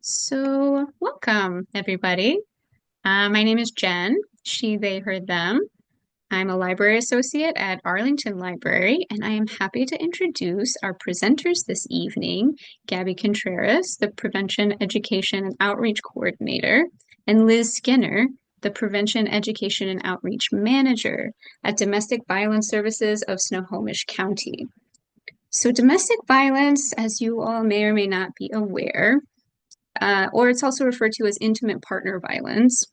Welcome everybody. My name is Jen, she, they, her, them. I'm a library associate at Arlington Library, and I am happy to introduce our presenters this evening, Gabby Contreras, the Prevention, Education, and Outreach Coordinator, and Liz Skinner, the Prevention, Education, and Outreach Manager at Domestic Violence Services of Snohomish County. So domestic violence, as you all may or may not be aware, or it's also referred to as intimate partner violence,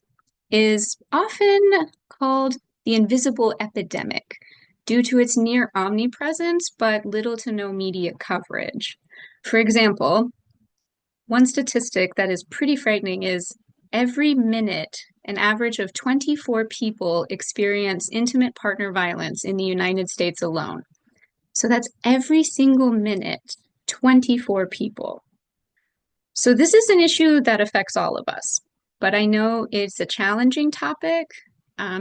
is often called the invisible epidemic due to its near omnipresence but little to no media coverage. For example, one statistic that is pretty frightening is every minute, an average of 24 people experience intimate partner violence in the United States alone. So that's every single minute, 24 people. So this is an issue that affects all of us, but I know it's a challenging topic.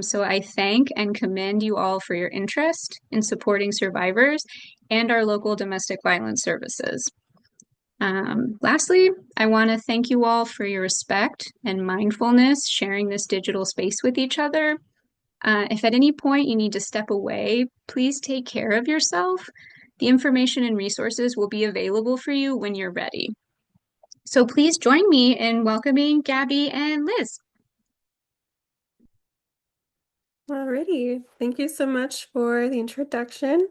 So I thank and commend you all for your interest in supporting survivors and our local domestic violence services. Lastly, I want to thank you all for your respect and mindfulness sharing this digital space with each other. If at any point you need to step away, please take care of yourself. The information and resources will be available for you when you're ready. So please join me in welcoming Gabby and Liz. Alrighty, thank you so much for the introduction.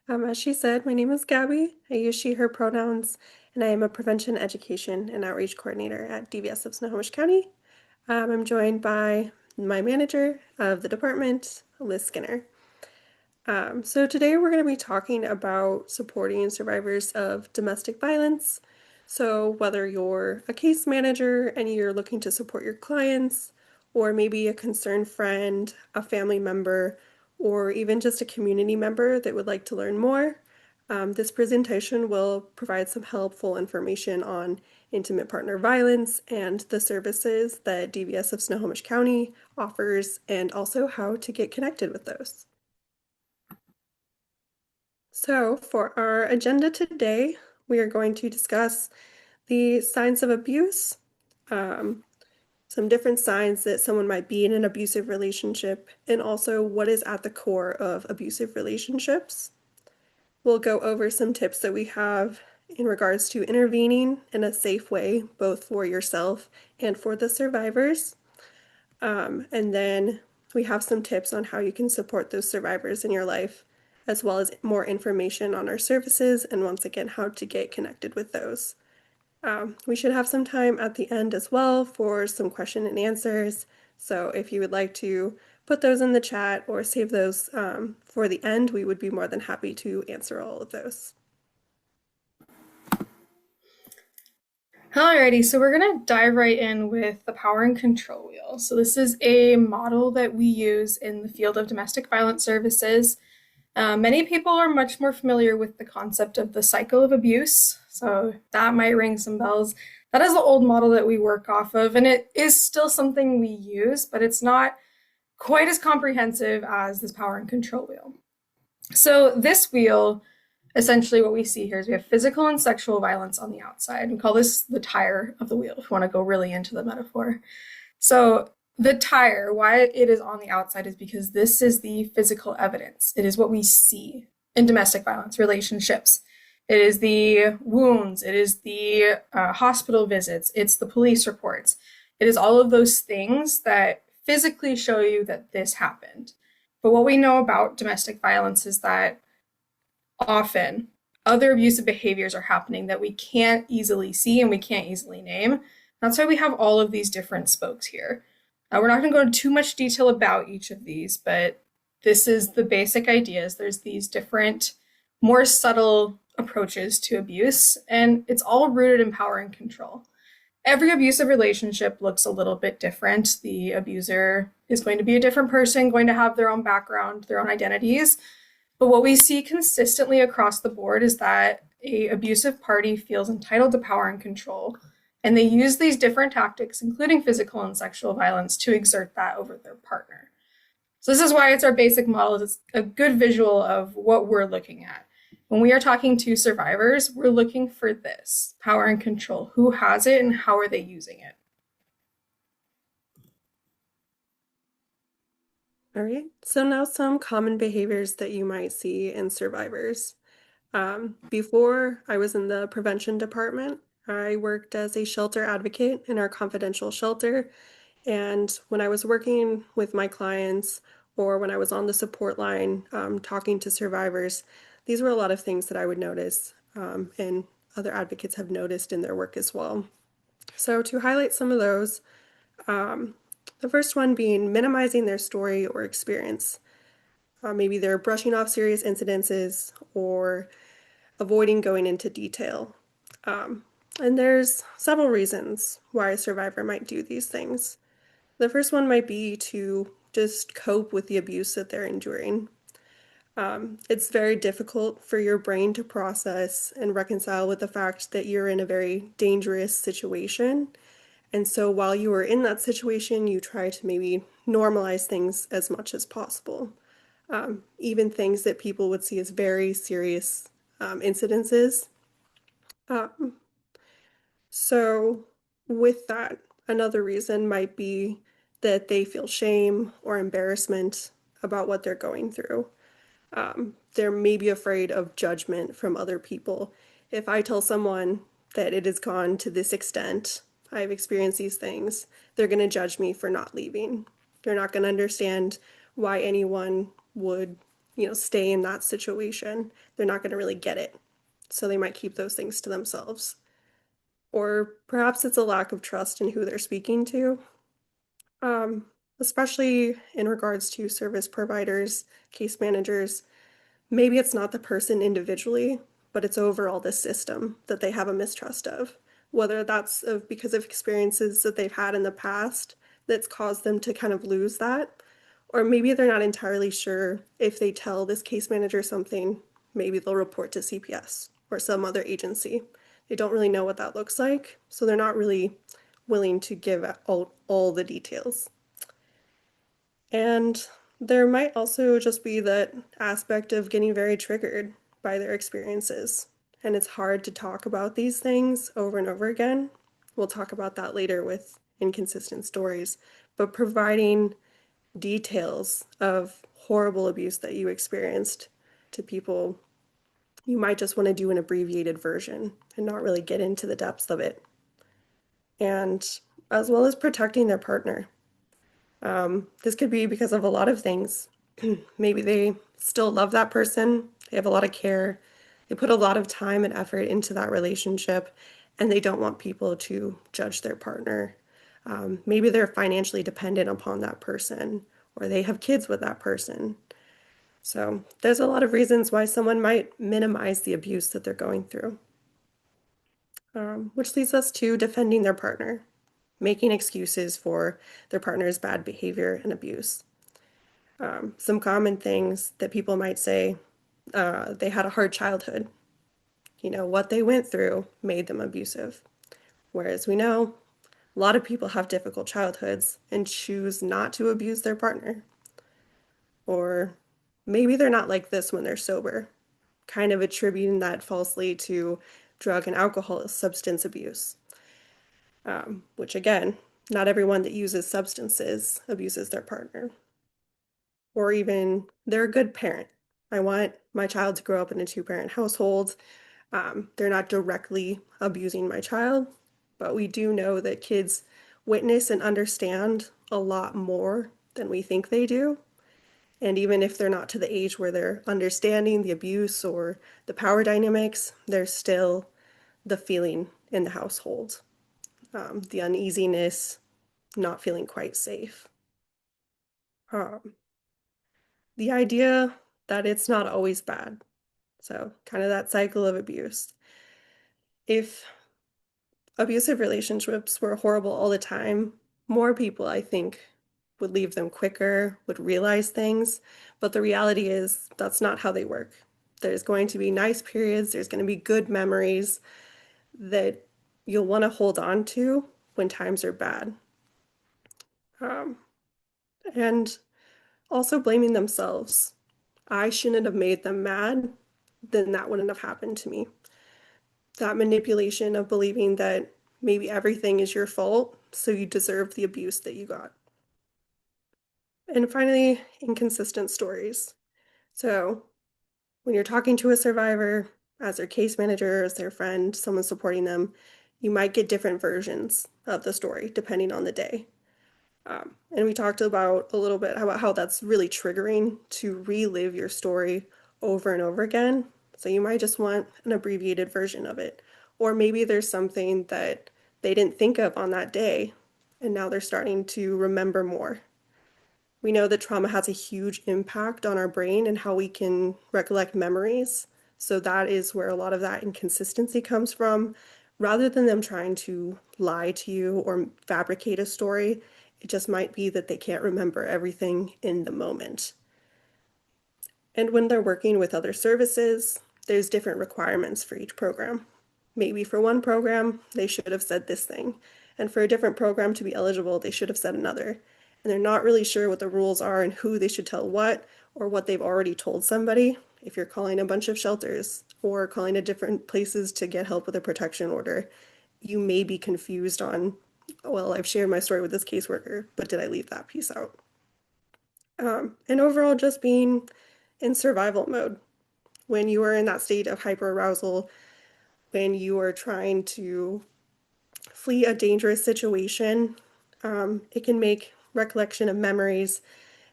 As she said, my name is Gabby. I use she, her pronouns, and I am a Prevention, Education, and Outreach Coordinator at DVS of Snohomish County. I'm joined by my manager of the department, Liz Skinner. So today we're going to be talking about supporting survivors of domestic violence. So whether you're a case manager and you're looking to support your clients, or maybe a concerned friend, a family member, or even just a community member that would like to learn more, this presentation will provide some helpful information on intimate partner violence and the services that DVS of Snohomish County offers, and also how to get connected with those. So for our agenda today, we are going to discuss the signs of abuse, some different signs that someone might be in an abusive relationship, and also what is at the core of abusive relationships. We'll go over some tips that we have in regards to intervening in a safe way, both for yourself and for the survivors. And then we have some tips on how you can support those survivors in your life, as well as more information on our services and once again, how to get connected with those. We should have some time at the end as well for some question and answers. So if you would like to put those in the chat or save those for the end, we would be more than happy to answer all of those. Alrighty, so we're going to dive right in with the power and control wheel. So this is a model that we use in the field of domestic violence services. Many people are much more familiar with the concept of the cycle of abuse, so that might ring some bells. That is the old model that we work off of, and it is still something we use, but it's not quite as comprehensive as this power and control wheel. So this wheel, essentially what we see here is we have physical and sexual violence on the outside. We call this the tire of the wheel, if you want to go really into the metaphor. So the tire, why it is on the outside is because this is the physical evidence. It is what we see in domestic violence relationships. It is the wounds. It is the hospital visits. It's the police reports. It is all of those things that physically show you that this happened. But what we know about domestic violence is that often other abusive behaviors are happening that we can't easily see and we can't easily name. That's why we have all of these different spokes here. We're not going to go into too much detail about each of these, but this is the basic ideas. There's these different, more subtle approaches to abuse, and it's all rooted in power and control. Every abusive relationship looks a little bit different. The abuser is going to be a different person, going to have their own background, their own identities. But what we see consistently across the board is that an abusive party feels entitled to power and control. And they use these different tactics, including physical and sexual violence, to exert that over their partner. So this is why it's our basic model. It's a good visual of what we're looking at. When we are talking to survivors, we're looking for this power and control. Who has it and how are they using it? All right, so now some common behaviors that you might see in survivors. Before I was in the prevention department, I worked as a shelter advocate in our confidential shelter. And when I was working with my clients or when I was on the support line talking to survivors, these were a lot of things that I would notice, and other advocates have noticed in their work as well. So, to highlight some of those, um, the first one being minimizing their story or experience. Maybe they're brushing off serious incidences or avoiding going into detail. Um, and there's several reasons why a survivor might do these things. The first one might be to just cope with the abuse that they're enduring. It's very difficult for your brain to process and reconcile with the fact that you're in a very dangerous situation. And so while you are in that situation, you try to maybe normalize things as much as possible. Even things that people would see as very serious incidences. Um, so, with that, another reason might be that they feel shame or embarrassment about what they're going through. They're maybe afraid of judgment from other people. If I tell someone that it has gone to this extent, I've experienced these things, they're going to judge me for not leaving. They're not going to understand why anyone would, stay in that situation. They're not going to really get it. So they might keep those things to themselves. Or perhaps it's a lack of trust in who they're speaking to, um, especially in regards to service providers, case managers. Maybe it's not the person individually, but it's overall the system that they have a mistrust of, whether that's because of experiences that they've had in the past that's caused them to kind of lose that, or maybe they're not entirely sure if they tell this case manager something, maybe they'll report to CPS or some other agency. They don't really know what that looks like, so they're not really willing to give all the details. And there might also just be that aspect of getting very triggered by their experiences. And it's hard to talk about these things over and over again. We'll talk about that later with inconsistent stories. But providing details of horrible abuse that you experienced to people, you might just want to do an abbreviated version and not really get into the depths of it. And as well as protecting their partner. This could be because of a lot of things. Maybe they still love that person, they have a lot of care, they put a lot of time and effort into that relationship, and they don't want people to judge their partner. Maybe they're financially dependent upon that person, or they have kids with that person. So there's a lot of reasons why someone might minimize the abuse that they're going through, which leads us to defending their partner, making excuses for their partner's bad behavior and abuse. Some common things that people might say, they had a hard childhood. What they went through made them abusive. Whereas we know a lot of people have difficult childhoods and choose not to abuse their partner. Or maybe they're not like this when they're sober, kind of attributing that falsely to drug and alcohol substance abuse. Which again, not everyone that uses substances abuses their partner. Or even they're a good parent. I want my child to grow up in a two-parent household. They're not directly abusing my child, but we do know that kids witness and understand a lot more than we think they do. And even if they're not to the age where they're understanding the abuse or the power dynamics, there's still the feeling in the household, the uneasiness, not feeling quite safe. Um, the idea that it's not always bad. So, kind of that cycle of abuse. If abusive relationships were horrible all the time, more people, I think, would leave them quicker, would realize things. But the reality is, that's not how they work. There's going to be nice periods, there's going to be good memories that you'll want to hold on to when times are bad. Um, and also blaming themselves. I shouldn't have made them mad. then that wouldn't have happened to me. That manipulation of believing that maybe everything is your fault, so you deserve the abuse that you got. And finally, inconsistent stories. So when you're talking to a survivor, as their case manager, as their friend, someone supporting them, you might get different versions of the story depending on the day. And we talked about a little bit about how that's really triggering to relive your story over and over again. So you might just want an abbreviated version of it. Or maybe there's something that they didn't think of on that day, and now they're starting to remember more. We know that trauma has a huge impact on our brain and how we can recollect memories. So that is where a lot of that inconsistency comes from. Rather than them trying to lie to you or fabricate a story, it just might be that they can't remember everything in the moment. And when they're working with other services, there's different requirements for each program. Maybe for one program, they should have said this thing. And for a different program to be eligible, they should have said another. And they're not really sure what the rules are and who they should tell what, or what they've already told somebody. If you're calling a bunch of shelters or calling at different places to get help with a protection order, you may be confused on, well, I've shared my story with this caseworker, but did I leave that piece out? And overall, just being in survival mode. When you are in that state of hyperarousal, when you are trying to flee a dangerous situation, it can make recollection of memories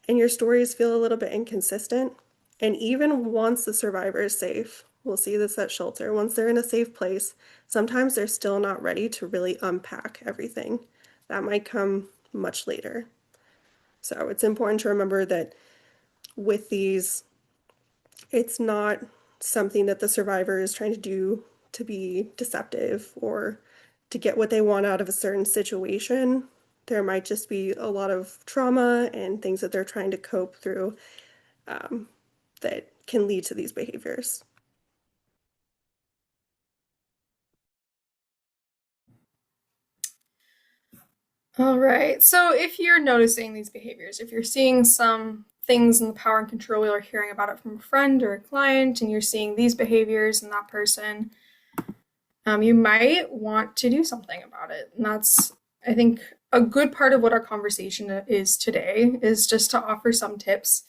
and your stories feel a little bit inconsistent. And even once the survivor is safe, we'll see this at shelter, once they're in a safe place, sometimes they're still not ready to really unpack everything. That might come much later. So it's important to remember that with these, it's not something that the survivor is trying to do to be deceptive or to get what they want out of a certain situation. There might just be a lot of trauma and things that they're trying to cope through that can lead to these behaviors. All right. So if you're noticing these behaviors, if you're seeing some things in the power and control wheel or hearing about it from a friend or a client, and you're seeing these behaviors in that person, you might want to do something about it. And that's, I think, a good part of what our conversation is today, is just to offer some tips.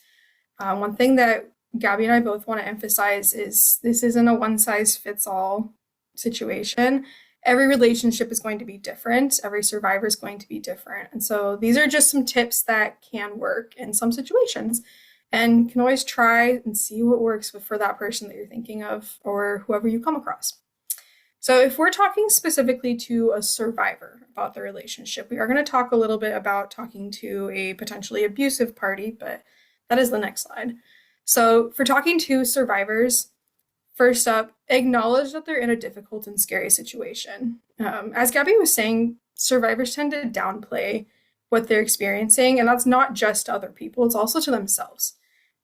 One thing that Gabby and I both want to emphasize is this isn't a one-size-fits-all situation. Every relationship is going to be different. Every survivor is going to be different. And so these are just some tips that can work in some situations, and you can always try and see what works for that person that you're thinking of or whoever you come across. So if we're talking specifically to a survivor about the relationship, we are going to talk a little bit about talking to a potentially abusive party, but that is the next slide. So for talking to survivors, first up, acknowledge that they're in a difficult and scary situation. As Gabby was saying, survivors tend to downplay what they're experiencing, and that's not just to other people, it's also to themselves,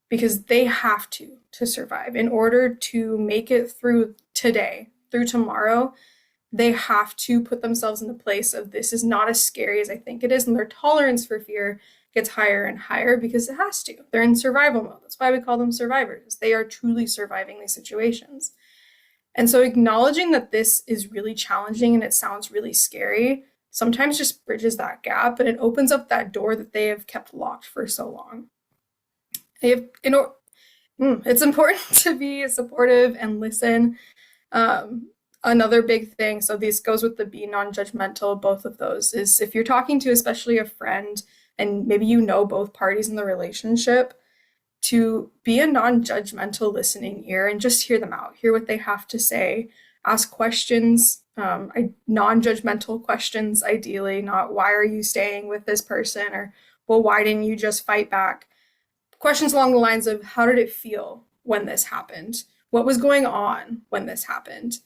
because they have to survive. In order to make it through today, through tomorrow, they have to put themselves in the place of, this is not as scary as I think it is, and their tolerance for fear gets higher and higher because it has to. They're in survival mode. That's why we call them survivors. They are truly surviving these situations. And so acknowledging that this is really challenging and it sounds really scary sometimes just bridges that gap, and it opens up that door that they have kept locked for so long. It's important to be supportive and listen. Another big thing, so this goes with the be non-judgmental, both of those, is if you're talking to especially a friend and maybe you know both parties in the relationship, to be a non-judgmental listening ear and just hear them out, hear what they have to say, ask questions, non-judgmental questions, ideally, not why are you staying with this person, or well, why didn't you just fight back? Questions along the lines of, how did it feel when this happened? What was going on when this happened?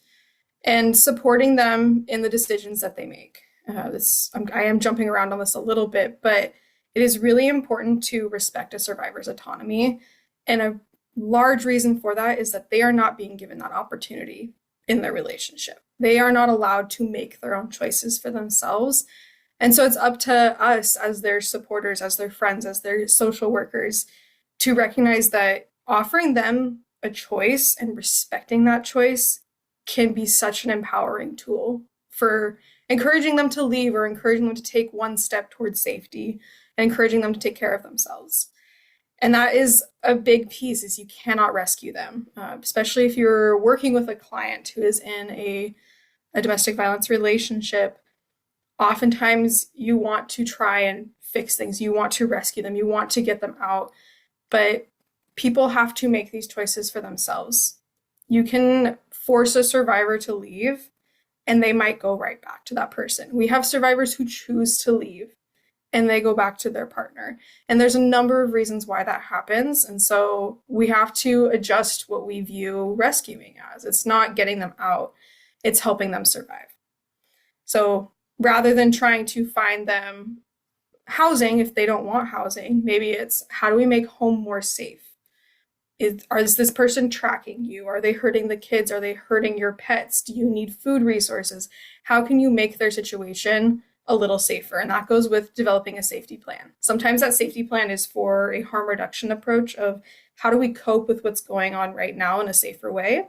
And supporting them in the decisions that they make. I am jumping around on this a little bit, but it is really important to respect a survivor's autonomy. And a large reason for that is that they are not being given that opportunity in their relationship. They are not allowed to make their own choices for themselves. And so it's up to us as their supporters, as their friends, as their social workers, to recognize that offering them a choice and respecting that choice can be such an empowering tool for encouraging them to leave or encouraging them to take one step towards safety and encouraging them to take care of themselves. And that is a big piece, is you cannot rescue them, especially if you're working with a client who is in a domestic violence relationship. Oftentimes you want to try and fix things. You want to rescue them. You want to get them out. But people have to make these choices for themselves. You can force a survivor to leave, and they might go right back to that person. We have survivors who choose to leave, and they go back to their partner. And there's a number of reasons why that happens. And so we have to adjust what we view rescuing as. It's not getting them out, it's helping them survive. So rather than trying to find them housing if they don't want housing, maybe it's, how do we make home more safe? Is this person tracking you? Are they hurting the kids? Are they hurting your pets? Do you need food resources? How can you make their situation a little safer? And that goes with developing a safety plan. Sometimes that safety plan is for a harm reduction approach of how do we cope with what's going on right now in a safer way?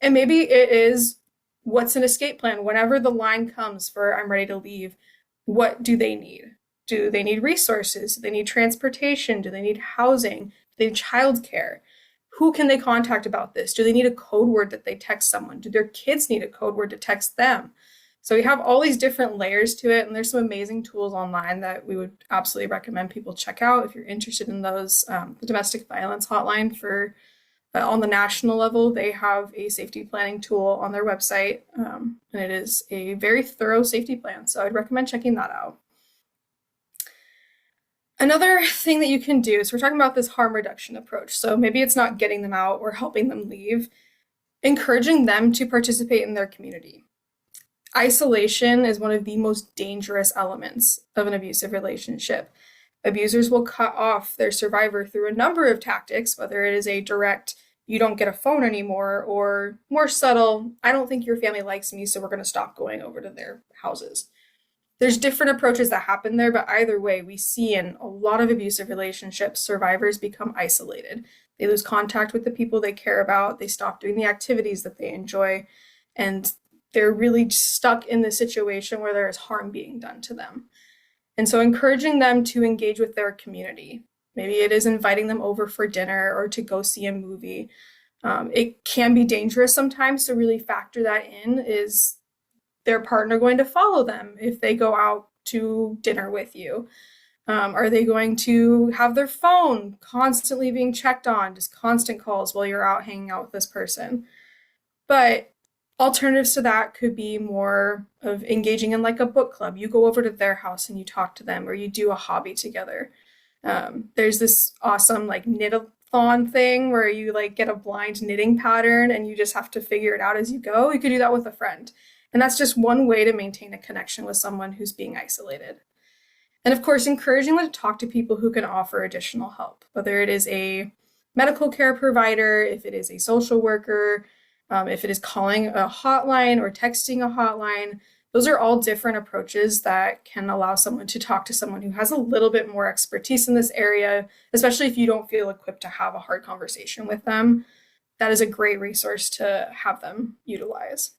And maybe it is, what's an escape plan? Whenever the line comes for I'm ready to leave, what do they need? Do they need resources? Do they need transportation? Do they need housing? Do they need childcare? Who can they contact about this? Do they need a code word that they text someone? Do their kids need a code word to text them? So we have all these different layers to it, and there's some amazing tools online that we would absolutely recommend people check out if you're interested in those. The domestic violence hotline for on the national level, they have a safety planning tool on their website, and it is a very thorough safety plan. So I'd recommend checking that out. Another thing that you can do, so we're talking about this harm reduction approach. So maybe it's not getting them out or helping them leave, encouraging them to participate in their community. Isolation is one of the most dangerous elements of an abusive relationship. Abusers will cut off their survivor through a number of tactics, whether it is a direct, you don't get a phone anymore, or more subtle, I don't think your family likes me, so we're going to stop going over to their houses. There's different approaches that happen there, but either way, we see in a lot of abusive relationships, survivors become isolated. They lose contact with the people they care about, they stop doing the activities that they enjoy, and they're really stuck in this situation where there is harm being done to them. And so encouraging them to engage with their community. Maybe it is inviting them over for dinner or to go see a movie. It can be dangerous sometimes, so really factor that in. Is their partner going to follow them if they go out to dinner with you? Are they going to have their phone constantly being checked on, just constant calls while you're out hanging out with this person? But alternatives to that could be more of engaging in like a book club. You go over to their house and you talk to them, or you do a hobby together. There's this awesome like knit-a-thon thing where you like get a blind knitting pattern and you just have to figure it out as you go. You could do that with a friend. And that's just one way to maintain a connection with someone who's being isolated. And of course, encouraging them to talk to people who can offer additional help, whether it is a medical care provider, if it is a social worker, if it is calling a hotline or texting a hotline. Those are all different approaches that can allow someone to talk to someone who has a little bit more expertise in this area, especially if you don't feel equipped to have a hard conversation with them. That is a great resource to have them utilize.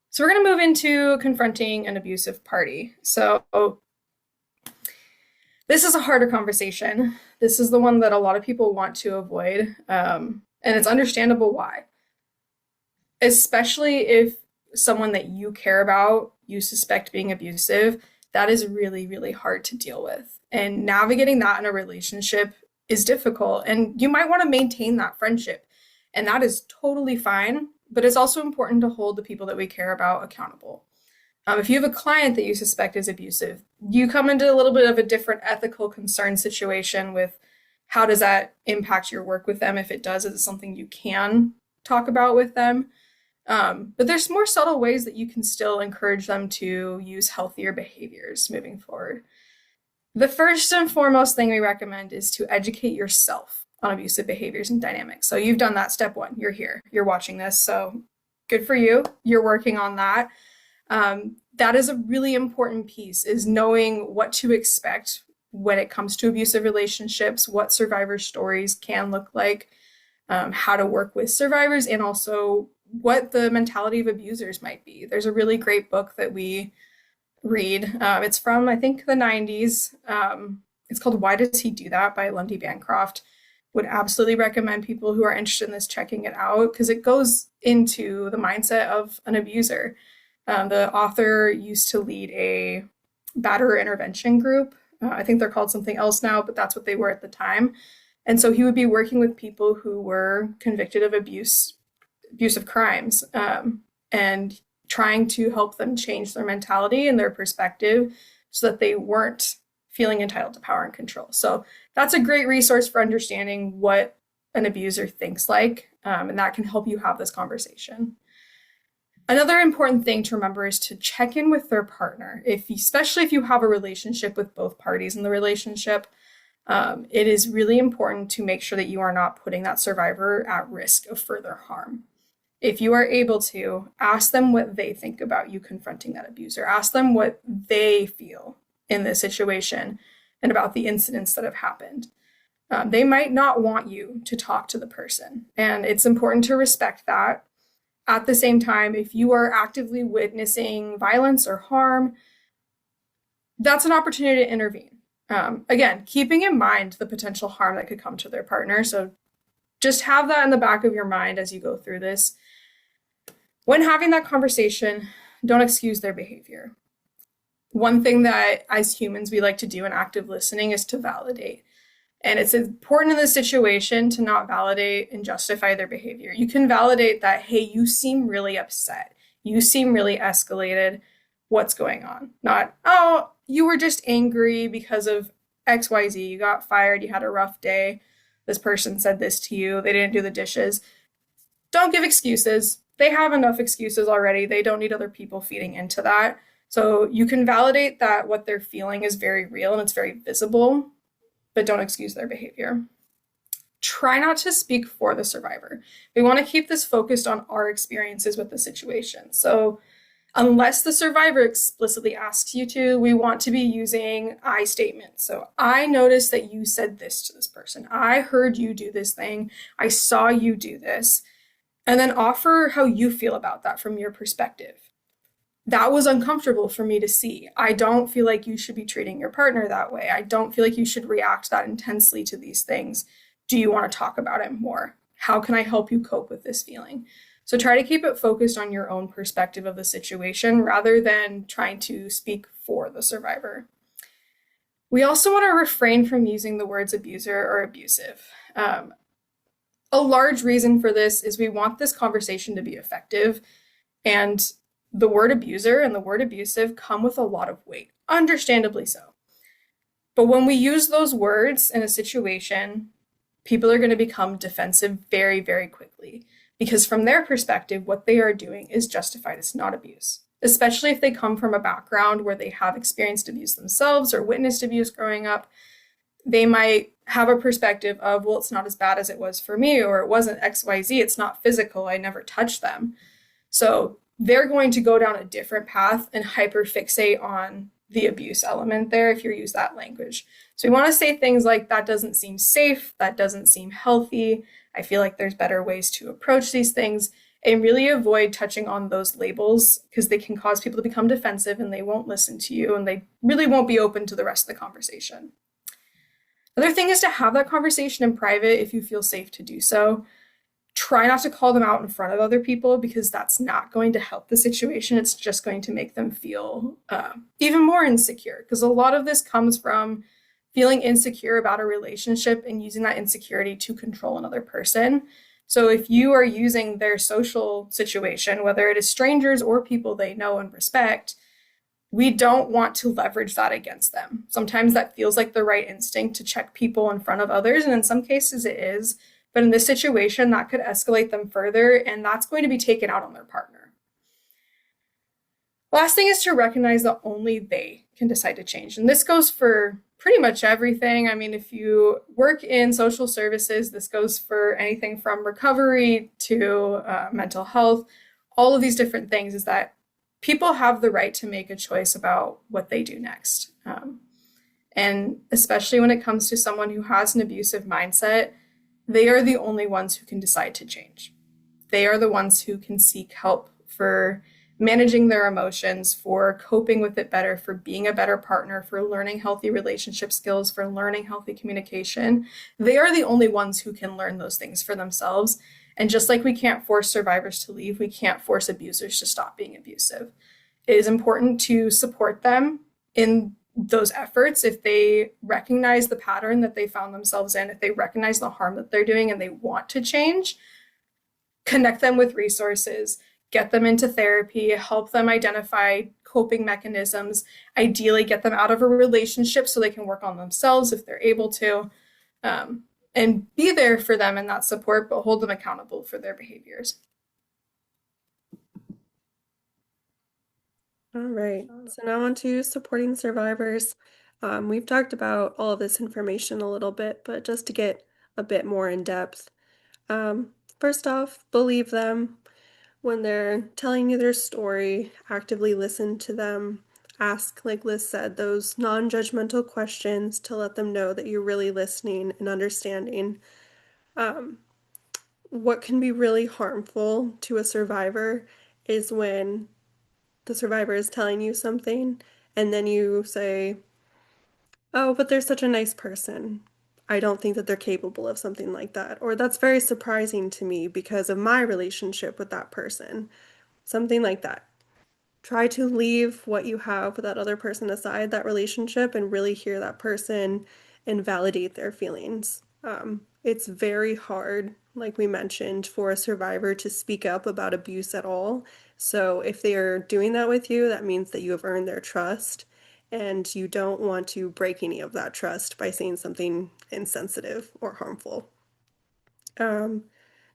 So we're going to move into confronting an abusive party. So this is a harder conversation. This is the one that a lot of people want to avoid, and it's understandable why. Especially if someone that you care about, you suspect being abusive, that is really, really hard to deal with. And navigating that in a relationship is difficult. And you might want to maintain that friendship. And that is totally fine. But it's also important to hold the people that we care about accountable. If you have a client that you suspect is abusive, you come into a little bit of a different ethical concern situation with how does that impact your work with them? If it does, is it something you can talk about with them? But there's more subtle ways that you can still encourage them to use healthier behaviors moving forward. The first and foremost thing we recommend is to educate yourself on abusive behaviors and dynamics. So you've done that, step one. You're here, you're watching this, so good for you. You're working on that. That is a really important piece, is knowing what to expect when it comes to abusive relationships, what survivor stories can look like, how to work with survivors, and also what the mentality of abusers might be. There's a really great book that we read. It's from, I think, the 90s. It's called Why Does He Do That by Lundy Bancroft. Would absolutely recommend people who are interested in this checking it out because it goes into the mindset of an abuser. The author used to lead a batterer intervention group. I think they're called something else now, but that's what they were at the time. And so he would be working with people who were convicted of abusive crimes, and trying to help them change their mentality and their perspective so that they weren't feeling entitled to power and control. So that's a great resource for understanding what an abuser thinks like, and that can help you have this conversation. Another important thing to remember is to check in with their partner, especially if you have a relationship with both parties in the relationship. It is really important to make sure that you are not putting that survivor at risk of further harm. If you are able to, ask them what they think about you confronting that abuser. Ask them what they feel in this situation and about the incidents that have happened. They might not want you to talk to the person, and it's important to respect that. At the same time, if you are actively witnessing violence or harm, that's an opportunity to intervene. Again, keeping in mind the potential harm that could come to their partner. So just have that in the back of your mind as you go through this. When having that conversation, don't excuse their behavior. One thing that as humans we like to do in active listening is to validate. And it's important in this situation to not validate and justify their behavior. You can validate that, hey, you seem really upset. You seem really escalated. What's going on? Not, oh, you were just angry because of XYZ. You got fired. You had a rough day. This person said this to you. They didn't do the dishes. Don't give excuses. They have enough excuses already. They don't need other people feeding into that. So you can validate that what they're feeling is very real and it's very visible, but don't excuse their behavior. Try not to speak for the survivor. We want to keep this focused on our experiences with the situation. So unless the survivor explicitly asks you to, we want to be using I statements. So I noticed that you said this to this person. I heard you do this thing. I saw you do this. And then offer how you feel about that from your perspective. That was uncomfortable for me to see. I don't feel like you should be treating your partner that way. I don't feel like you should react that intensely to these things. Do you want to talk about it more? How can I help you cope with this feeling? So try to keep it focused on your own perspective of the situation rather than trying to speak for the survivor. We also want to refrain from using the words abuser or abusive. A large reason for this is we want this conversation to be effective, and the word abuser and the word abusive come with a lot of weight, understandably so. But when we use those words in a situation, people are going to become defensive very, very quickly because from their perspective, what they are doing is justified. It's not abuse, especially if they come from a background where they have experienced abuse themselves or witnessed abuse growing up. They might have a perspective of, well, it's not as bad as it was for me, or it wasn't XYZ, it's not physical, I never touched them. So they're going to go down a different path and hyperfixate on the abuse element there if you use that language. So we want to say things like, that doesn't seem safe, that doesn't seem healthy, I feel like there's better ways to approach these things, and really avoid touching on those labels because they can cause people to become defensive and they won't listen to you and they really won't be open to the rest of the conversation. Another thing is to have that conversation in private if you feel safe to do so. Try not to call them out in front of other people because that's not going to help the situation. It's just going to make them feel even more insecure, because a lot of this comes from feeling insecure about a relationship and using that insecurity to control another person. So if you are using their social situation, whether it is strangers or people they know and respect, we don't want to leverage that against them. Sometimes that feels like the right instinct to check people in front of others, and in some cases it is. But in this situation, that could escalate them further, and that's going to be taken out on their partner. Last thing is to recognize that only they can decide to change. And this goes for pretty much everything. I mean, if you work in social services, this goes for anything from recovery to mental health. All of these different things is that people have the right to make a choice about what they do next. And especially when it comes to someone who has an abusive mindset, they are the only ones who can decide to change. They are the ones who can seek help for managing their emotions, for coping with it better, for being a better partner, for learning healthy relationship skills, for learning healthy communication. They are the only ones who can learn those things for themselves. And just like we can't force survivors to leave, we can't force abusers to stop being abusive. It is important to support them in those efforts if they recognize the pattern that they found themselves in, if they recognize the harm that they're doing and they want to change, connect them with resources, get them into therapy, help them identify coping mechanisms, ideally get them out of a relationship so they can work on themselves if they're able to, and be there for them in that support, but hold them accountable for their behaviors. All right, so now on to supporting survivors. We've talked about all of this information a little bit, but just to get a bit more in depth. First off, believe them when they're telling you their story, actively listen to them. Ask, like Liz said, those non-judgmental questions to let them know that you're really listening and understanding. What can be really harmful to a survivor is when the survivor is telling you something and then you say, "Oh, but they're such a nice person. I don't think that they're capable of something like that." Or that's very surprising to me because of my relationship with that person. Something like that. Try to leave what you have with that other person aside, that relationship, and really hear that person and validate their feelings. It's very hard, like we mentioned, for a survivor to speak up about abuse at all. So if they are doing that with you, that means that you have earned their trust, and you don't want to break any of that trust by saying something insensitive or harmful.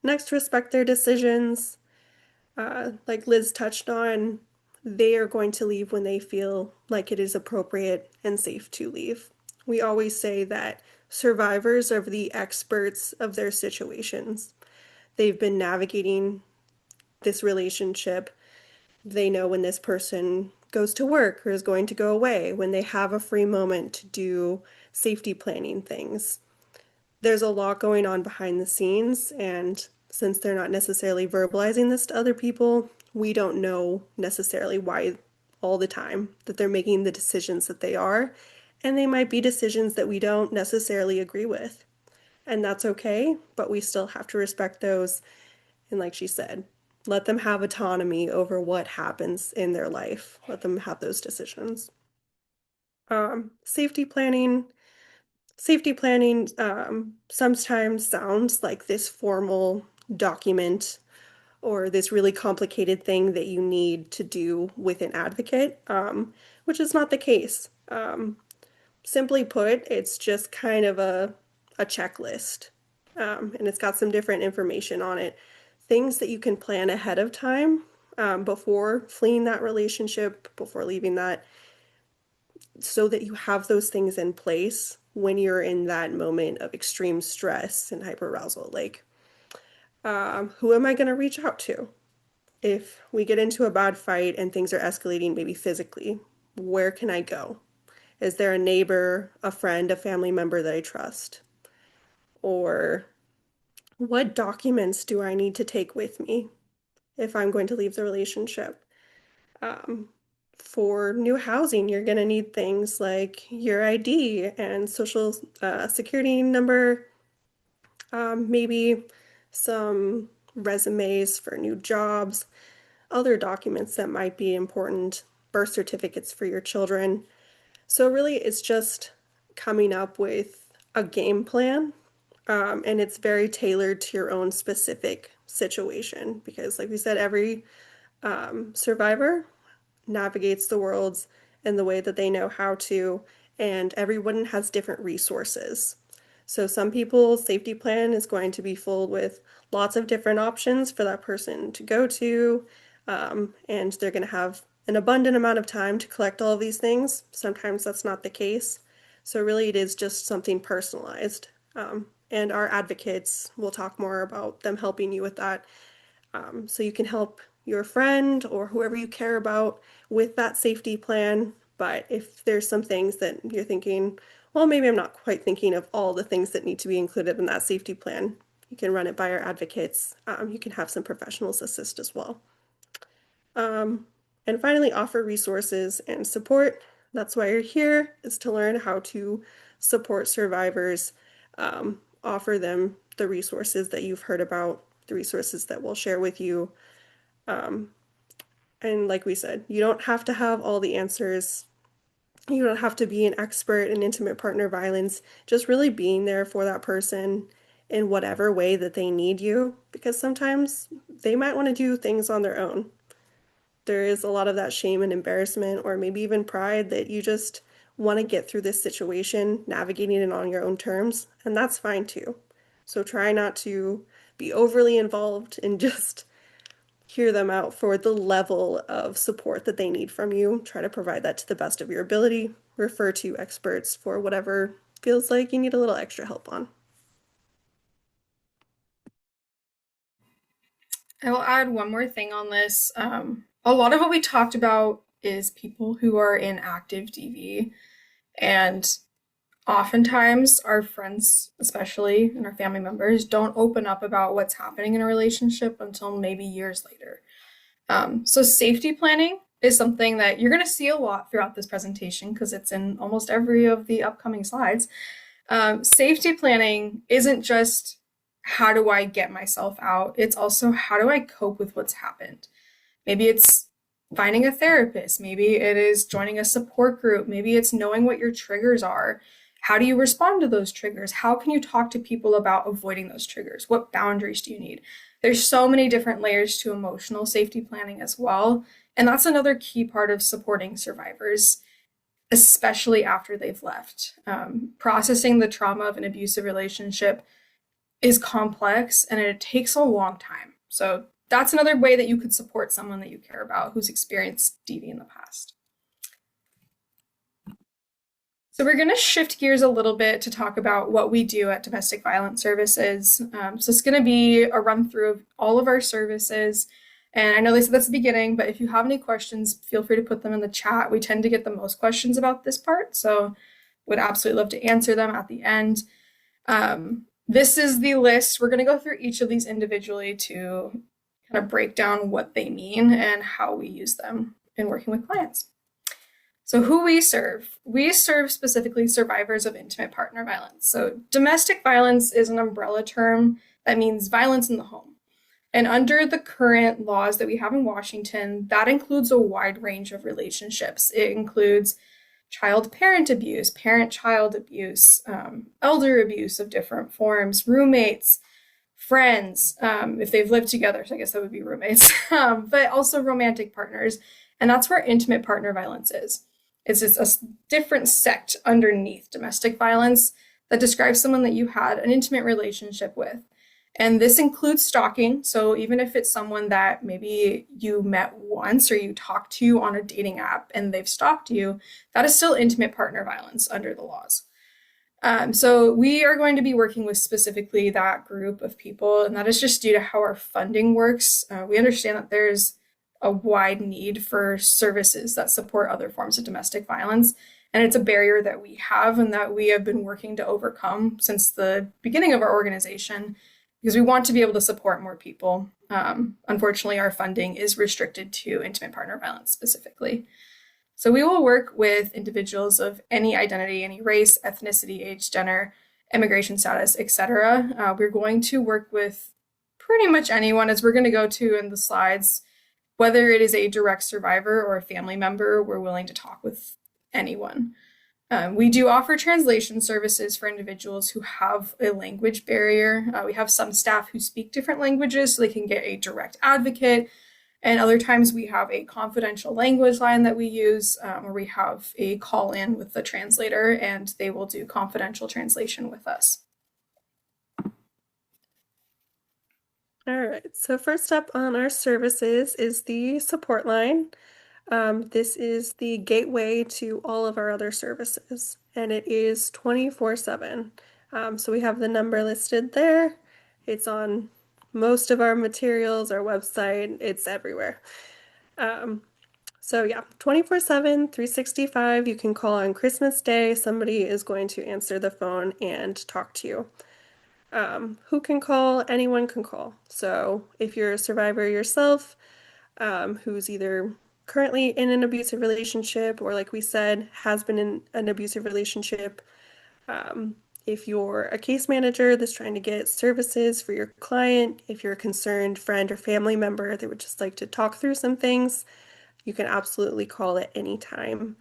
Next, respect their decisions. Like Liz touched on, they are going to leave when they feel like it is appropriate and safe to leave. We always say that survivors are the experts of their situations. They've been navigating this relationship. They know when this person goes to work or is going to go away, when they have a free moment to do safety planning things. There's a lot going on behind the scenes, and since they're not necessarily verbalizing this to other people, we don't know necessarily why all the time that they're making the decisions that they are, and they might be decisions that we don't necessarily agree with. And that's okay, but we still have to respect those. And like she said, let them have autonomy over what happens in their life. Let them have those decisions. Safety planning. Safety planning sometimes sounds like this formal document or this really complicated thing that you need to do with an advocate, which is not the case. Simply put, it's just kind of a checklist, and it's got some different information on it. Things that you can plan ahead of time before fleeing that relationship, before leaving that, so that you have those things in place when you're in that moment of extreme stress and hyperarousal. Like, who am I going to reach out to? If we get into a bad fight and things are escalating, maybe physically, where can I go? Is there a neighbor, a friend, a family member that I trust? Or what documents do I need to take with me if I'm going to leave the relationship? For new housing, you're going to need things like your ID and social security number, maybe some resumes for new jobs, other documents that might be important, birth certificates for your children. So really, it's just coming up with a game plan, and it's very tailored to your own specific situation because, like we said, every survivor navigates the worlds in the way that they know how to, and everyone has different resources. So some people's safety plan is going to be full with lots of different options for that person to go to, and they're going to have an abundant amount of time to collect all of these things. Sometimes that's not the case. So really it is just something personalized. And our advocates will talk more about them helping you with that. So you can help your friend or whoever you care about with that safety plan But if there's some things that you're thinking, well, maybe I'm not quite thinking of all the things that need to be included in that safety plan, you can run it by our advocates. You can have some professionals assist as well. And finally, offer resources and support. That's why you're here, is to learn how to support survivors, offer them the resources that you've heard about, the resources that we'll share with you. And like we said, you don't have to have all the answers. You don't have to be an expert in intimate partner violence, just really being there for that person in whatever way that they need you, because sometimes they might want to do things on their own. There is a lot of that shame and embarrassment, or maybe even pride, that you just want to get through this situation, navigating it on your own terms, and that's fine too. So try not to be overly involved and just hear them out for the level of support that they need from you. Try to provide that to the best of your ability. Refer to experts for whatever feels like you need a little extra help on. I will add one more thing on this. A lot of what we talked about is people who are in active DV, and oftentimes our friends, especially and our family members, don't open up about what's happening in a relationship until maybe years later. So safety planning is something that you're going to see a lot throughout this presentation because it's in almost every of the upcoming slides. Safety planning isn't just how do I get myself out, it's also how do I cope with what's happened. Maybe it's finding a therapist, maybe it is joining a support group, maybe it's knowing what your triggers are. How do you respond to those triggers? How can you talk to people about avoiding those triggers? What boundaries do you need? There's so many different layers to emotional safety planning as well. And that's another key part of supporting survivors, especially after they've left. Processing the trauma of an abusive relationship is complex and it takes a long time. So that's another way that you could support someone that you care about who's experienced DV in the past. So we're going to shift gears a little bit to talk about what we do at Domestic Violence Services. So it's going to be a run through of all of our services. And I know they said that's the beginning, but if you have any questions, feel free to put them in the chat. We tend to get the most questions about this part, so would absolutely love to answer them at the end. This is the list. We're going to go through each of these individually to kind of break down what they mean and how we use them in working with clients. So who we serve specifically survivors of intimate partner violence. So domestic violence is an umbrella term that means violence in the home. And under the current laws that we have in Washington, that includes a wide range of relationships. It includes child-parent abuse, parent-child abuse, elder abuse of different forms, roommates, friends, if they've lived together, so I guess that would be roommates, but also romantic partners. And that's where intimate partner violence is. It's just a different sect underneath domestic violence that describes someone that you had an intimate relationship with. And this includes stalking. So even if it's someone that maybe you met once or you talked to on a dating app and they've stalked you, that is still intimate partner violence under the laws. So we are going to be working with specifically that group of people, and that is just due to how our funding works. We understand that there's a wide need for services that support other forms of domestic violence, and it's a barrier that we have and that we have been working to overcome since the beginning of our organization, because we want to be able to support more people. Unfortunately, our funding is restricted to intimate partner violence specifically. So we will work with individuals of any identity, any race, ethnicity, age, gender, immigration status, etc. We're going to work with pretty much anyone, as we're going to go to in the slides. Whether it is a direct survivor or a family member, we're willing to talk with anyone. We do offer translation services for individuals who have a language barrier. We have some staff who speak different languages so they can get a direct advocate. And other times we have a confidential language line that we use, where we have a call in with the translator and they will do confidential translation with us. All right, so first up on our services is the support line. This is the gateway to all of our other services, and it is 24/7. So we have the number listed there. It's on most of our materials, our website, it's everywhere. So yeah, 24/7, 365, you can call on Christmas Day. Somebody is going to answer the phone and talk to you. Who can call? Anyone can call. So if you're a survivor yourself, who's either currently in an abusive relationship or, like we said, has been in an abusive relationship, if you're a case manager that's trying to get services for your client, if you're a concerned friend or family member that would just like to talk through some things, you can absolutely call at any time.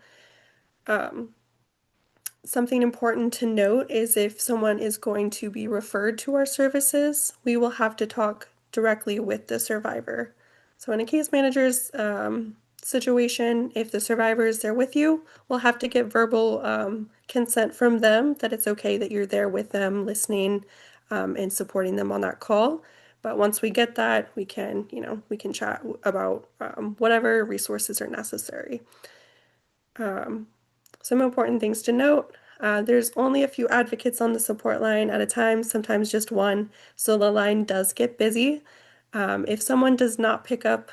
Something important to note is if someone is going to be referred to our services, we will have to talk directly with the survivor. So in a case manager's situation, if the survivor is there with you, we'll have to get verbal consent from them that it's okay that you're there with them, listening and supporting them on that call. But once we get that, we can chat about whatever resources are necessary. Some important things to note. There's only a few advocates on the support line at a time, sometimes just one, so the line does get busy. If someone does not pick up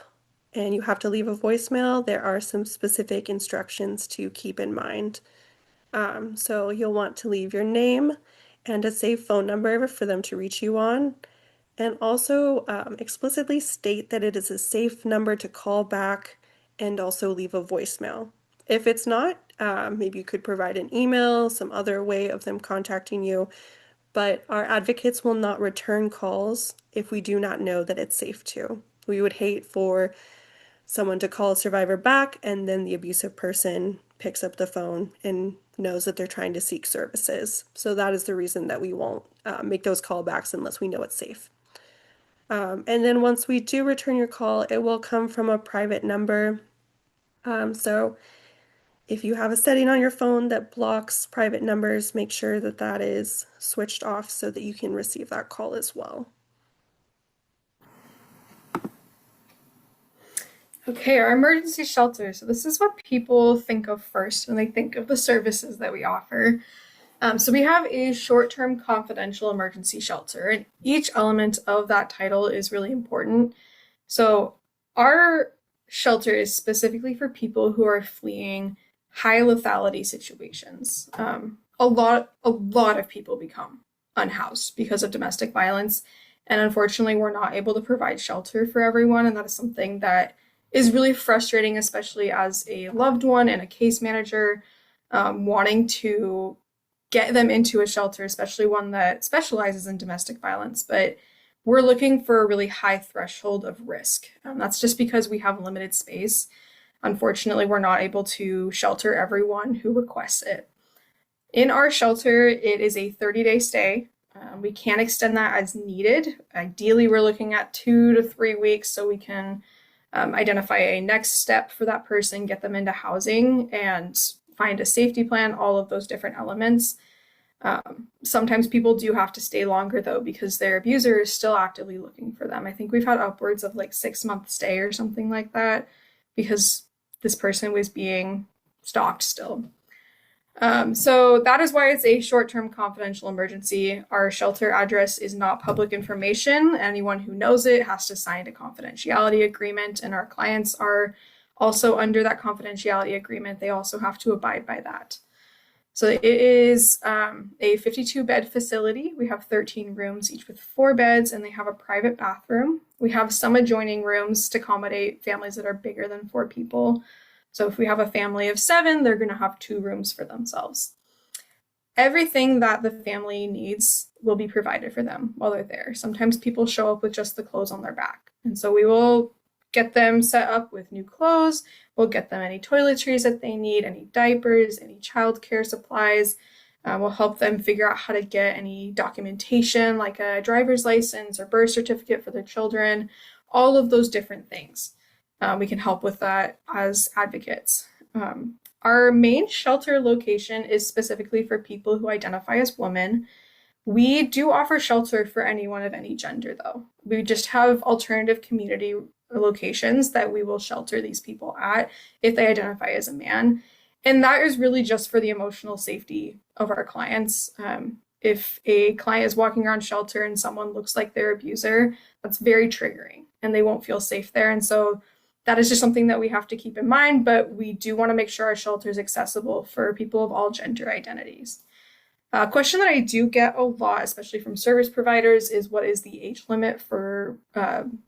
and you have to leave a voicemail, there are some specific instructions to keep in mind. So you'll want to leave your name and a safe phone number for them to reach you on, and also explicitly state that it is a safe number to call back and also leave a voicemail. If it's not, maybe you could provide an email, some other way of them contacting you, but our advocates will not return calls if we do not know that it's safe to. We would hate for someone to call a survivor back and then the abusive person picks up the phone and knows that they're trying to seek services. So that is the reason that we won't make those callbacks unless we know it's safe. And then once we do return your call, it will come from a private number. So if you have a setting on your phone that blocks private numbers, make sure that that is switched off so that you can receive that call as well. Okay, our emergency shelter. So this is what people think of first when they think of the services that we offer. So we have a short-term confidential emergency shelter, and each element of that title is really important. So our shelter is specifically for people who are fleeing high lethality situations. A lot of people become unhoused because of domestic violence, and unfortunately, we're not able to provide shelter for everyone, and that is something that is really frustrating, especially as a loved one and a case manager, wanting to get them into a shelter, especially one that specializes in domestic violence. But we're looking for a really high threshold of risk. That's just because we have limited space. Unfortunately, we're not able to shelter everyone who requests it. In our shelter, it is a 30-day stay. We can extend that as needed. Ideally, we're looking at 2 to 3 weeks so we can identify a next step for that person, get them into housing, and find a safety plan, all of those different elements. Sometimes people do have to stay longer though because their abuser is still actively looking for them. I think we've had upwards of like 6-month stay or something like that because this person was being stalked still. So that is why it's a short-term confidential emergency. Our shelter address is not public information. Anyone who knows it has to sign a confidentiality agreement, and our clients are also under that confidentiality agreement. They also have to abide by that. So it is a 52-bed facility. We have 13 rooms, each with 4 beds, and they have a private bathroom. We have some adjoining rooms to accommodate families that are bigger than 4 people. So if we have a family of 7, they're going to have 2 rooms for themselves. Everything that the family needs will be provided for them while they're there. Sometimes people show up with just the clothes on their back. And so we will get them set up with new clothes. We'll get them any toiletries that they need, any diapers, any childcare supplies. We'll help them figure out how to get any documentation like a driver's license or birth certificate for their children, all of those different things. We can help with that as advocates. Our main shelter location is specifically for people who identify as women. We do offer shelter for anyone of any gender, though. We just have alternative community locations that we will shelter these people at if they identify as a man. And that is really just for the emotional safety of our clients. If a client is walking around shelter and someone looks like their abuser, that's very triggering and they won't feel safe there. And so That is just something that we have to keep in mind, but we do want to make sure our shelter is accessible for people of all gender identities. A question that I do get a lot, especially from service providers, is what is the age limit for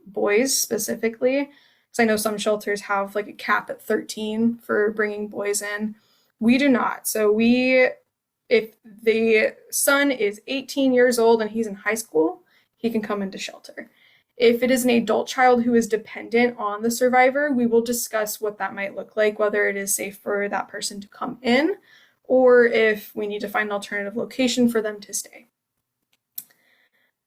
boys specifically? Because I know some shelters have like a cap at 13 for bringing boys in. We do not. So if the son is 18 years old and he's in high school, he can come into shelter. If it is an adult child who is dependent on the survivor, we will discuss what that might look like, whether it is safe for that person to come in, or if we need to find an alternative location for them to stay.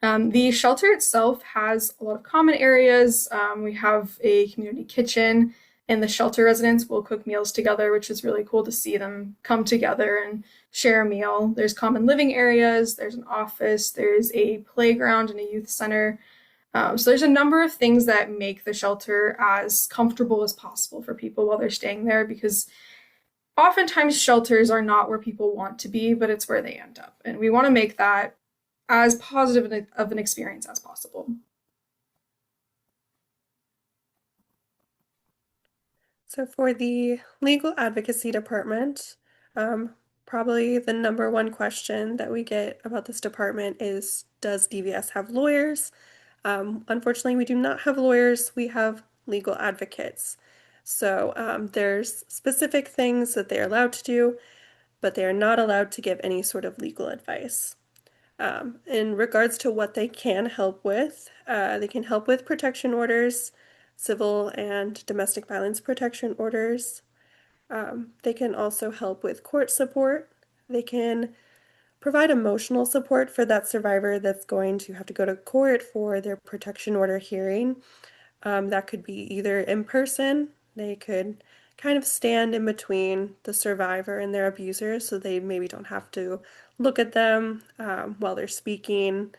The shelter itself has a lot of common areas. We have a community kitchen, and the shelter residents will cook meals together, which is really cool to see them come together and share a meal. There's common living areas, there's an office, there's a playground and a youth center. So there's a number of things that make the shelter as comfortable as possible for people while they're staying there, because oftentimes shelters are not where people want to be, but it's where they end up. And we want to make that as positive of an experience as possible. So for the legal advocacy department, probably the number one question that we get about this department is, does DVS have lawyers? Unfortunately, we do not have lawyers. We have legal advocates. So there's specific things that they're allowed to do, but they are not allowed to give any sort of legal advice. In regards to what they can help with, they can help with protection orders, civil and domestic violence protection orders. They can also help with court support. They can provide emotional support for that survivor that's going to have to go to court for their protection order hearing. That could be either in person. They could kind of stand in between the survivor and their abuser, so they maybe don't have to look at them while they're speaking,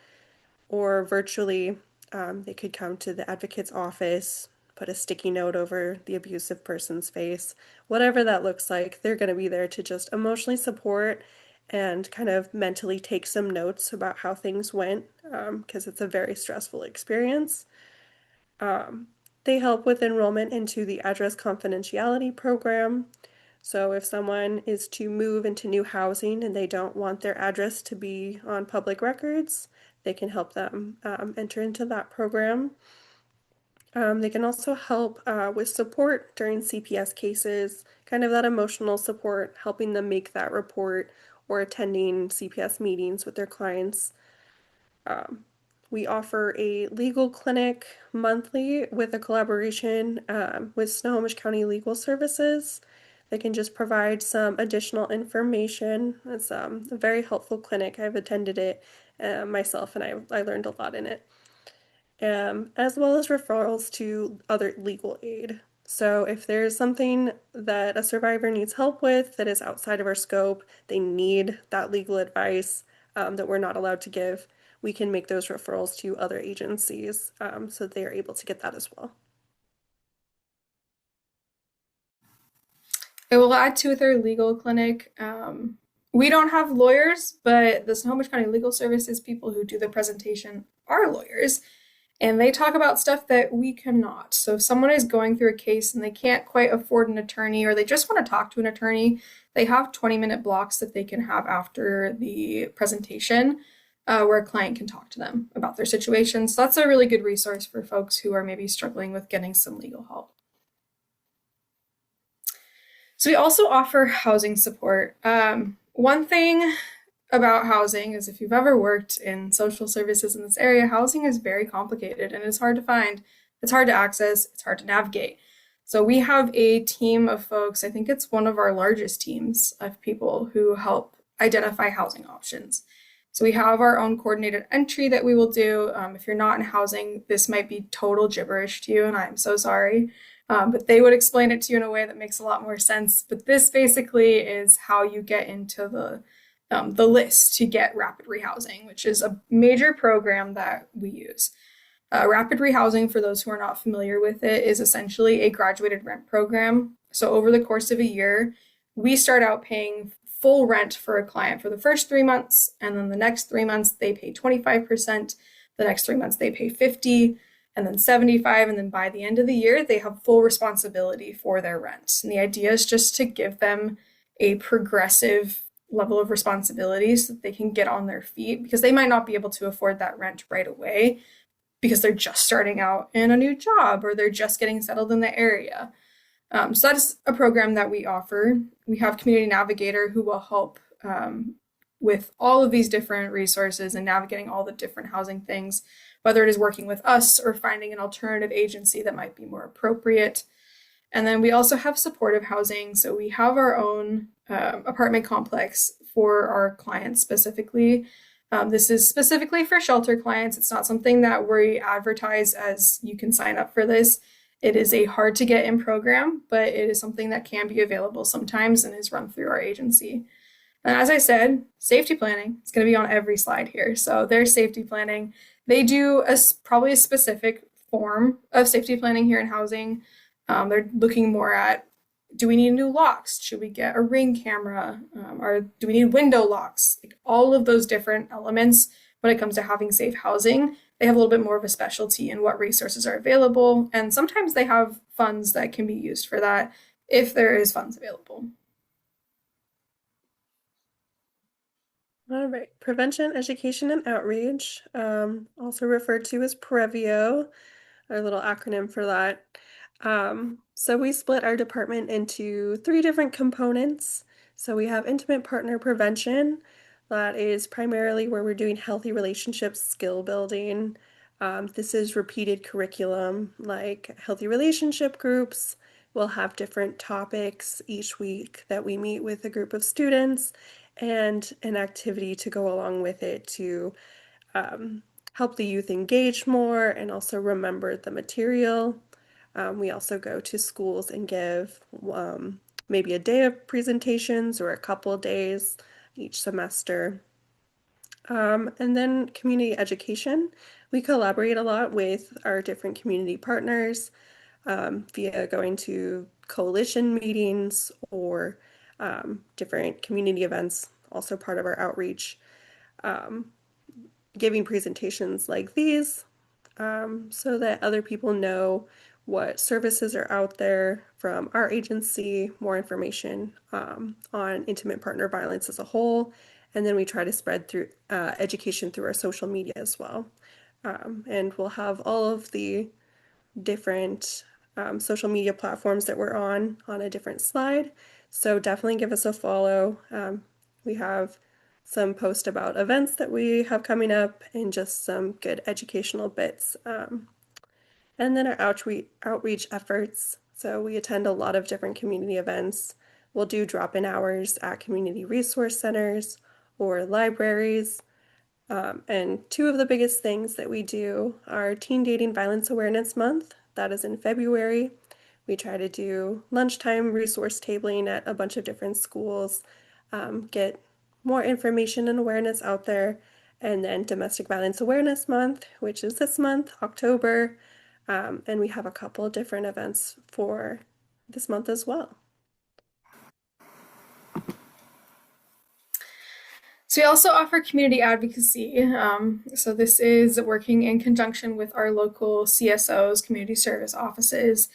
or virtually. They could come to the advocate's office, put a sticky note over the abusive person's face. Whatever that looks like, they're going to be there to just emotionally support and kind of mentally take some notes about how things went, because it's a very stressful experience. They help with enrollment into the address confidentiality program. So if someone is to move into new housing and they don't want their address to be on public records, they can help them enter into that program. They can also help with support during CPS cases, kind of that emotional support, helping them make that report or attending CPS meetings with their clients. We offer a legal clinic monthly with a collaboration with Snohomish County Legal Services. They can just provide some additional information. It's a very helpful clinic. I've attended it myself, and I learned a lot in it. As well as referrals to other legal aid. So if there's something that a survivor needs help with that is outside of our scope, they need that legal advice that we're not allowed to give, we can make those referrals to other agencies so they are able to get that as well. I will add to with our legal clinic. We don't have lawyers, but the Snohomish County Legal Services people who do the presentation are lawyers, and they talk about stuff that we cannot. So if someone is going through a case and they can't quite afford an attorney, or they just want to talk to an attorney, they have 20-minute blocks that they can have after the presentation where a client can talk to them about their situation. So that's a really good resource for folks who are maybe struggling with getting some legal help. So we also offer housing support. One thing about housing is, if you've ever worked in social services in this area, housing is very complicated and it's hard to find, it's hard to access, it's hard to navigate. So we have a team of folks, I think it's one of our largest teams of people who help identify housing options. So we have our own coordinated entry that we will do. If you're not in housing, this might be total gibberish to you, and I'm so sorry. But they would explain it to you in a way that makes a lot more sense. But this basically is how you get into the list to get rapid rehousing, which is a major program that we use. Rapid rehousing, for those who are not familiar with it, is essentially a graduated rent program. So over the course of a year, we start out paying full rent for a client for the first 3 months, and then the next 3 months they pay 25%, the next 3 months they pay 50%, and then 75, and then by the end of the year, they have full responsibility for their rent. And the idea is just to give them a progressive level of responsibility so that they can get on their feet, because they might not be able to afford that rent right away because they're just starting out in a new job or they're just getting settled in the area. So that is a program that we offer. We have Community Navigator who will help with all of these different resources and navigating all the different housing things, whether it is working with us or finding an alternative agency that might be more appropriate. And then we also have supportive housing. So we have our own apartment complex for our clients specifically. This is specifically for shelter clients. It's not something that we advertise as you can sign up for this. It is a hard to get in program, but it is something that can be available sometimes and is run through our agency. And as I said, safety planning is going to be on every slide here. So there's safety planning. They do probably a specific form of safety planning here in housing. They're looking more at, do we need new locks? Should we get a Ring camera? Or do we need window locks? Like all of those different elements when it comes to having safe housing, they have a little bit more of a specialty in what resources are available. And sometimes they have funds that can be used for that if there is funds available. All right, prevention, education, and outreach, also referred to as Previo, our little acronym for that. So we split our department into 3 different components. So we have intimate partner prevention. That is primarily where we're doing healthy relationships, skill building. This is repeated curriculum like healthy relationship groups. We'll have different topics each week that we meet with a group of students and an activity to go along with it to help the youth engage more and also remember the material. We also go to schools and give maybe a day of presentations or a couple of days each semester. And then community education. We collaborate a lot with our different community partners via going to coalition meetings or different community events, also part of our outreach. Giving presentations like these so that other people know what services are out there from our agency, more information on intimate partner violence as a whole, and then we try to spread through education through our social media as well. And we'll have all of the different social media platforms that we're on a different slide, so definitely give us a follow. We have some posts about events that we have coming up and just some good educational bits. And then our outreach efforts. So we attend a lot of different community events. We'll do drop-in hours at community resource centers or libraries. And 2 of the biggest things that we do are Teen Dating Violence Awareness Month. That is in February. We try to do lunchtime resource tabling at a bunch of different schools, get more information and awareness out there. And then Domestic Violence Awareness Month, which is this month, October. And we have a couple of different events for this month as well. So we also offer community advocacy. So this is working in conjunction with our local CSOs, community service offices.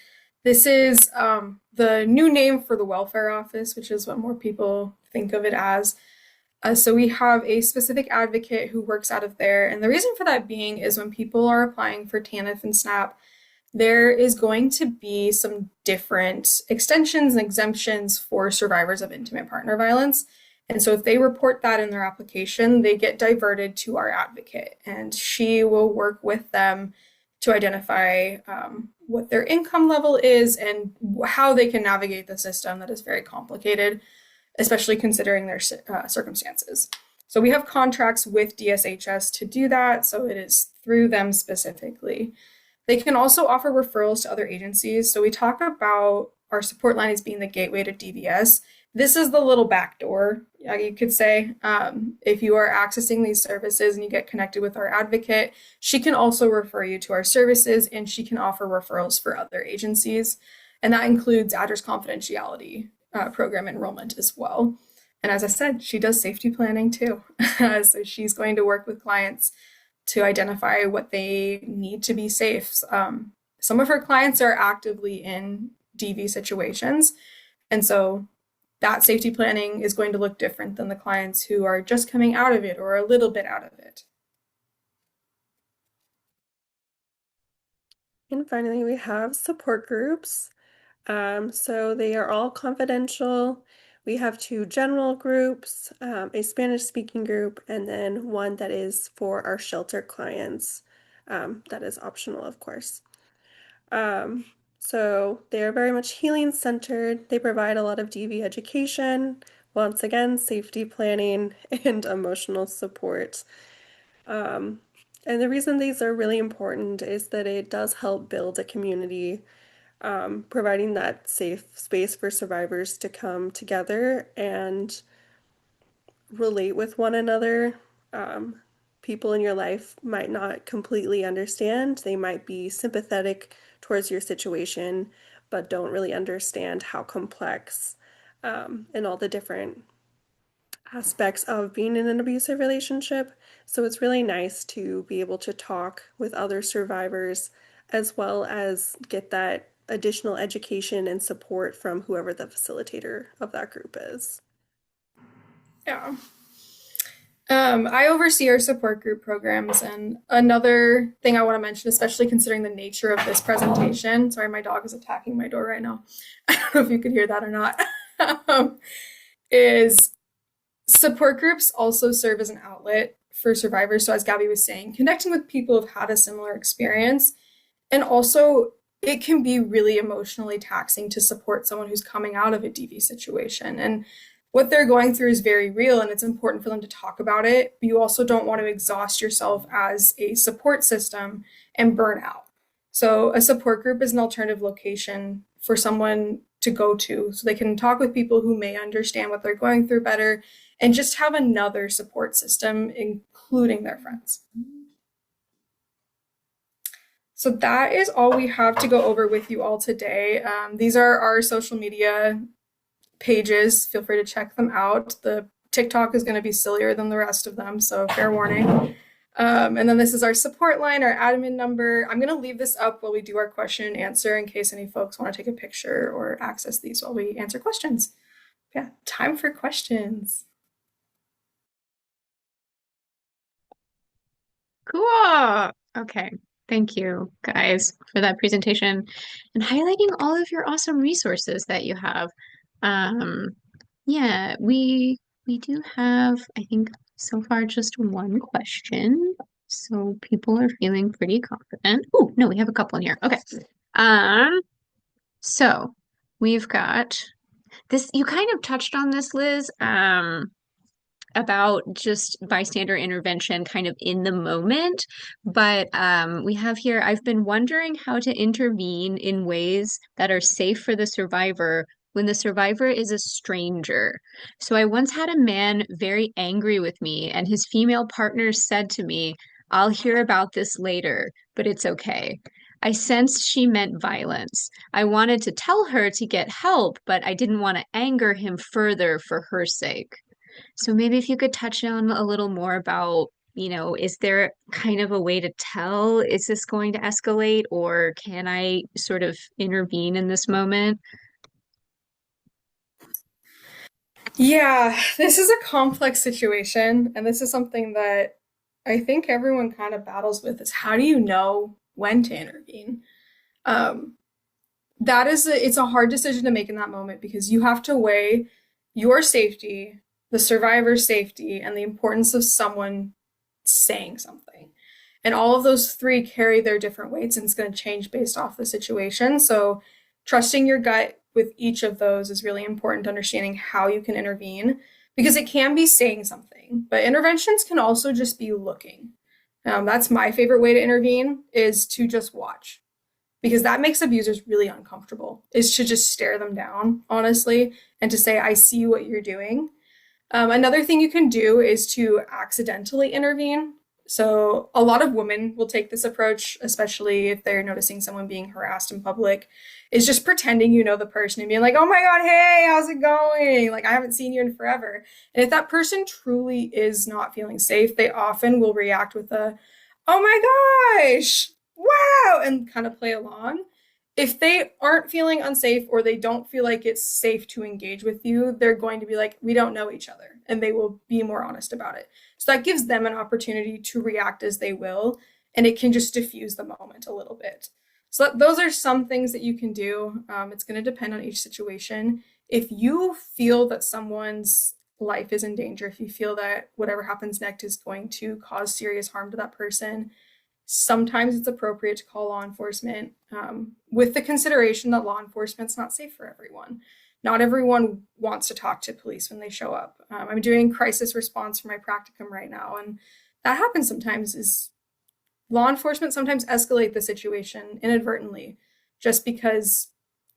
This is the new name for the welfare office, which is what more people think of it as. So we have a specific advocate who works out of there. And the reason for that being is when people are applying for TANF and SNAP, there is going to be some different extensions and exemptions for survivors of intimate partner violence. And so if they report that in their application, they get diverted to our advocate, and she will work with them to identify what their income level is and how they can navigate the system that is very complicated, especially considering their circumstances. So we have contracts with DSHS to do that, so it is through them specifically. They can also offer referrals to other agencies. So we talk about our support line as being the gateway to DVS. This is the little back door, you could say. If you are accessing these services and you get connected with our advocate, she can also refer you to our services, and she can offer referrals for other agencies. And that includes address confidentiality program enrollment as well. And as I said, she does safety planning too. So she's going to work with clients to identify what they need to be safe. Some of her clients are actively in DV situations, and so that safety planning is going to look different than the clients who are just coming out of it or a little bit out of it. And finally, we have support groups. So they are all confidential. We have two general groups, a Spanish-speaking group, and then one that is for our shelter clients. That is optional, of course. So they are very much healing centered. They provide a lot of DV education, once again, safety planning and emotional support. And the reason these are really important is that it does help build a community, providing that safe space for survivors to come together and relate with one another. People in your life might not completely understand. They might be sympathetic towards your situation, but don't really understand how complex and all the different aspects of being in an abusive relationship. So it's really nice to be able to talk with other survivors as well as get that additional education and support from whoever the facilitator of that group is. Yeah. I oversee our support group programs, and another thing I want to mention, especially considering the nature of this presentation, sorry, my dog is attacking my door right now. I don't know if you could hear that or not, is support groups also serve as an outlet for survivors. So as Gabby was saying, connecting with people who've had a similar experience, and also it can be really emotionally taxing to support someone who's coming out of a DV situation. And what they're going through is very real, and it's important for them to talk about it, but you also don't want to exhaust yourself as a support system and burn out. So a support group is an alternative location for someone to go to so they can talk with people who may understand what they're going through better and just have another support system, including their friends. So that is all we have to go over with you all today. These are our social media pages. Feel free to check them out. The TikTok is going to be sillier than the rest of them, so fair warning. And then this is our support line, our admin number. I'm going to leave this up while we do our question and answer in case any folks want to take a picture or access these while we answer questions. Yeah, time for questions. Cool. Okay. Thank you, guys, for that presentation and highlighting all of your awesome resources that you have. Yeah, we do have, I think, so far just one question. So people are feeling pretty confident. Oh, no, we have a couple in here. Okay. So we've got this, you kind of touched on this, Liz, about just bystander intervention kind of in the moment. But we have here, I've been wondering how to intervene in ways that are safe for the survivor when the survivor is a stranger. So I once had a man very angry with me, and his female partner said to me, "I'll hear about this later, but it's okay." I sensed she meant violence. I wanted to tell her to get help, but I didn't want to anger him further for her sake. So maybe if you could touch on a little more about, is there kind of a way to tell, is this going to escalate, or can I sort of intervene in this moment? Yeah, this is a complex situation, and this is something that I think everyone kind of battles with is how do you know when to intervene? Um, it's a hard decision to make in that moment because you have to weigh your safety, the survivor's safety, and the importance of someone saying something. And all of those three carry their different weights, and it's going to change based off the situation. So trusting your gut with each of those is really important to understanding how you can intervene because it can be saying something, but interventions can also just be looking. That's my favorite way to intervene is to just watch because that makes abusers really uncomfortable is to just stare them down, honestly, and to say, I see what you're doing. Another thing you can do is to accidentally intervene. So a lot of women will take this approach, especially if they're noticing someone being harassed in public, is just pretending you know the person and being like, oh my God, hey, how's it going? Like, I haven't seen you in forever. And if that person truly is not feeling safe, they often will react with a, oh my gosh, wow, and kind of play along. If they aren't feeling unsafe or they don't feel like it's safe to engage with you, they're going to be like, we don't know each other, and they will be more honest about it. So that gives them an opportunity to react as they will, and it can just diffuse the moment a little bit. So those are some things that you can do. It's going to depend on each situation. If you feel that someone's life is in danger, if you feel that whatever happens next is going to cause serious harm to that person, sometimes it's appropriate to call law enforcement, with the consideration that law enforcement's not safe for everyone. Not everyone wants to talk to police when they show up. I'm doing crisis response for my practicum right now, and that happens sometimes. Is law enforcement sometimes escalate the situation inadvertently just because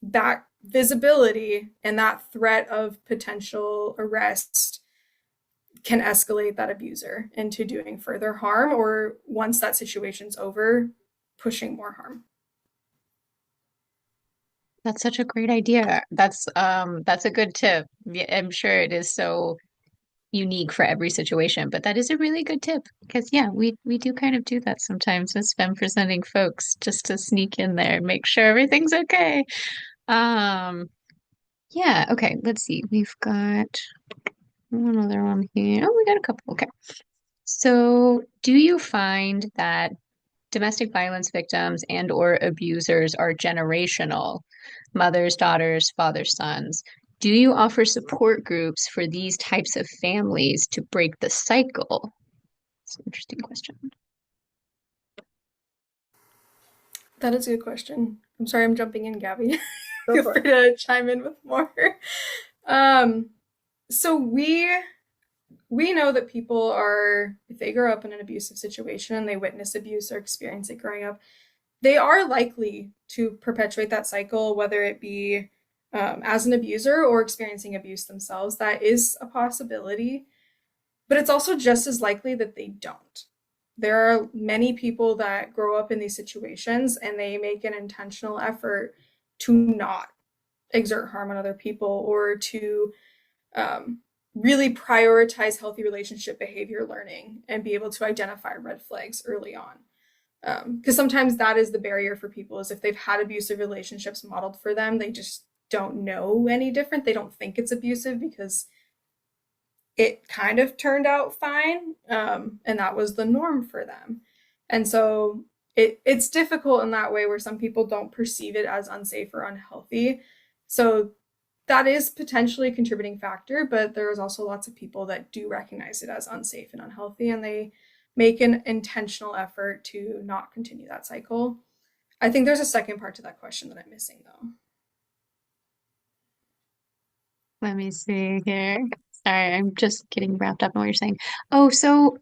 that visibility and that threat of potential arrest can escalate that abuser into doing further harm, or once that situation's over, pushing more harm. That's such a great idea. That's a good tip. Yeah, I'm sure it is so unique for every situation, but that is a really good tip because yeah, we do kind of do that sometimes with spam presenting folks just to sneak in there and make sure everything's okay. Um, yeah, okay, let's see. We've got another one here. Oh, we got a couple. Okay. So, do you find that domestic violence victims and or abusers are generational, mothers, daughters, fathers, sons? Do you offer support groups for these types of families to break the cycle? It's an interesting question. That is a good question. I'm sorry, I'm jumping in, Gabby. Go Feel for free it. to chime in with more. Um, so we know that people are, if they grow up in an abusive situation and they witness abuse or experience it growing up, they are likely to perpetuate that cycle, whether it be as an abuser or experiencing abuse themselves. That is a possibility, but it's also just as likely that they don't. There are many people that grow up in these situations and they make an intentional effort to not exert harm on other people, or to um, really prioritize healthy relationship behavior learning and be able to identify red flags early on. Because sometimes that is the barrier for people, is if they've had abusive relationships modeled for them, they just don't know any different. They don't think it's abusive because it kind of turned out fine, and that was the norm for them. And so it's difficult in that way, where some people don't perceive it as unsafe or unhealthy. So that is potentially a contributing factor, but there's also lots of people that do recognize it as unsafe and unhealthy, and they make an intentional effort to not continue that cycle. I think there's a second part to that question that I'm missing, though. Let me see here. Sorry, I'm just getting wrapped up in what you're saying. Oh, so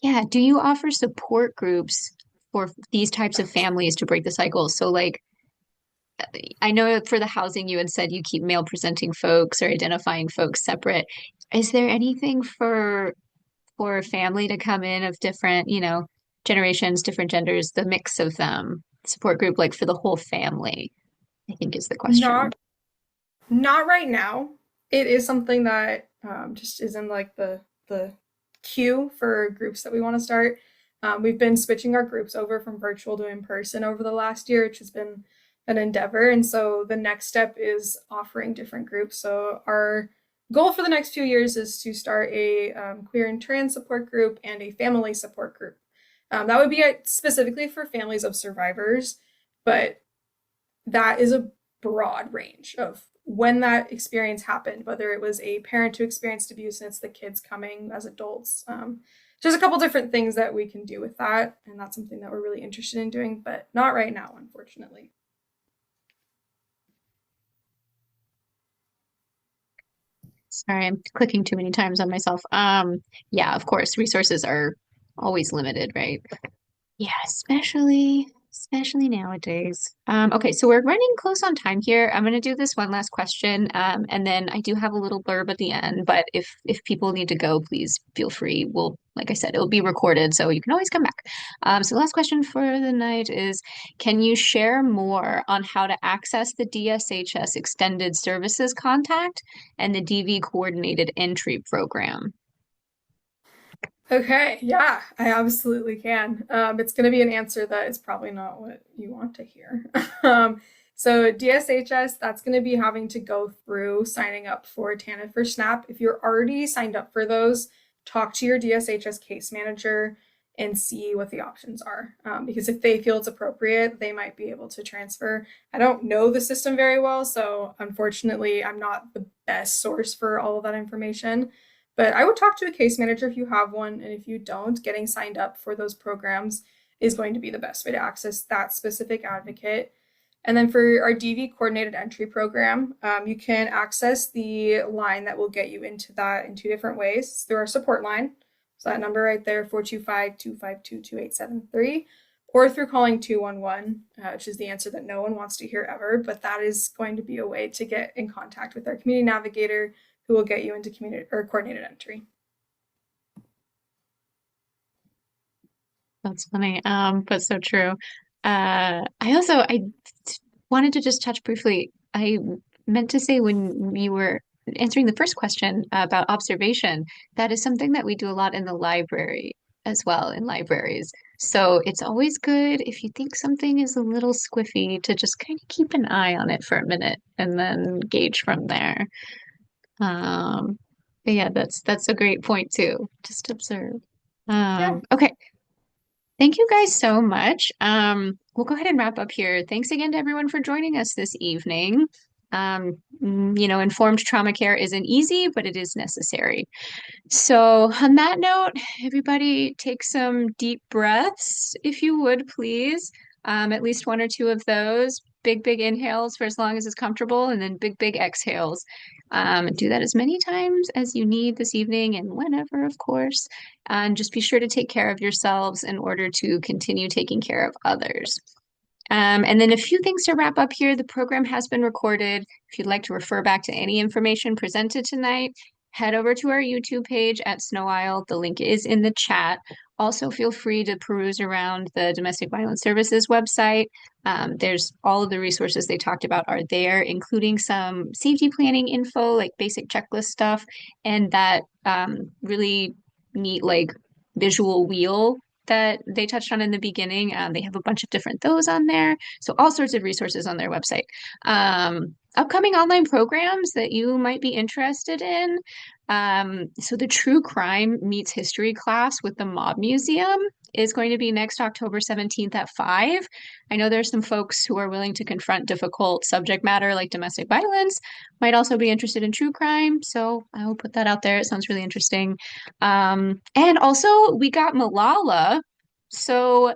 yeah, do you offer support groups for these types of families to break the cycle? So like I know for the housing you had said you keep male presenting folks or identifying folks separate. Is there anything for a family to come in of different, generations, different genders, the mix of them, support group like for the whole family, I think is the question. Not Not right now. It is something that just is in like the queue for groups that we want to start. We've been switching our groups over from virtual to in person over the last year, which has been an endeavor. And so the next step is offering different groups. So our goal for the next few years is to start a queer and trans support group and a family support group. That would be specifically for families of survivors, but that is a broad range of when that experience happened, whether it was a parent who experienced abuse and it's the kids coming as adults. There's a couple different things that we can do with that, and that's something that we're really interested in doing, but not right now, unfortunately. Sorry, I'm clicking too many times on myself. Yeah, of course, resources are always limited, right? Yeah, especially nowadays. Okay, so we're running close on time here. I'm gonna do this one last question, and then I do have a little blurb at the end. But if people need to go, please feel free. We'll, like I said, it'll be recorded, so you can always come back. So the last question for the night is, can you share more on how to access the DSHS Extended Services Contact and the DV Coordinated Entry Program? Okay, yeah, I absolutely can. It's going to be an answer that is probably not what you want to hear. um, so DSHS, that's going to be having to go through signing up for TANF or SNAP. If you're already signed up for those, talk to your DSHS case manager and see what the options are. Because if they feel it's appropriate, they might be able to transfer. I don't know the system very well, so unfortunately, I'm not the best source for all of that information. But I would talk to a case manager if you have one, and if you don't, getting signed up for those programs is going to be the best way to access that specific advocate. And then for our DV coordinated entry program, you can access the line that will get you into that in two different ways. It's through our support line. So that number right there, 425-252-2873, or through calling 211, which is the answer that no one wants to hear ever. But that is going to be a way to get in contact with our community navigator who will get you into community or coordinated entry. That's funny, but so true. I wanted to just touch briefly. I meant to say when you were answering the first question about observation, that is something that we do a lot in the library as well, in libraries. So it's always good if you think something is a little squiffy to just kind of keep an eye on it for a minute and then gauge from there. Um, but yeah, that's a great point too. Just observe. Yeah. Okay. Thank you guys so much. We'll go ahead and wrap up here. Thanks again to everyone for joining us this evening. Informed trauma care isn't easy, but it is necessary. So, on that note, everybody take some deep breaths, if you would, please. At least one or two of those. Big, big inhales for as long as it's comfortable, and then big, big exhales. Do that as many times as you need this evening and whenever, of course. And just be sure to take care of yourselves in order to continue taking care of others. And then a few things to wrap up here. The program has been recorded. If you'd like to refer back to any information presented tonight, head over to our YouTube page at Snow Isle. The link is in the chat. Also, feel free to peruse around the Domestic Violence Services website. There's all of the resources they talked about are there, including some safety planning info, like basic checklist stuff, and that really neat, like visual wheel that they touched on in the beginning. They have a bunch of different those on there. So all sorts of resources on their website. Upcoming online programs that you might be interested in. So the True Crime Meets History class with the Mob Museum is going to be next October 17th at 5. I know there's some folks who are willing to confront difficult subject matter like domestic violence, might also be interested in true crime. So I will put that out there. It sounds really interesting. And also, we got Malala. So,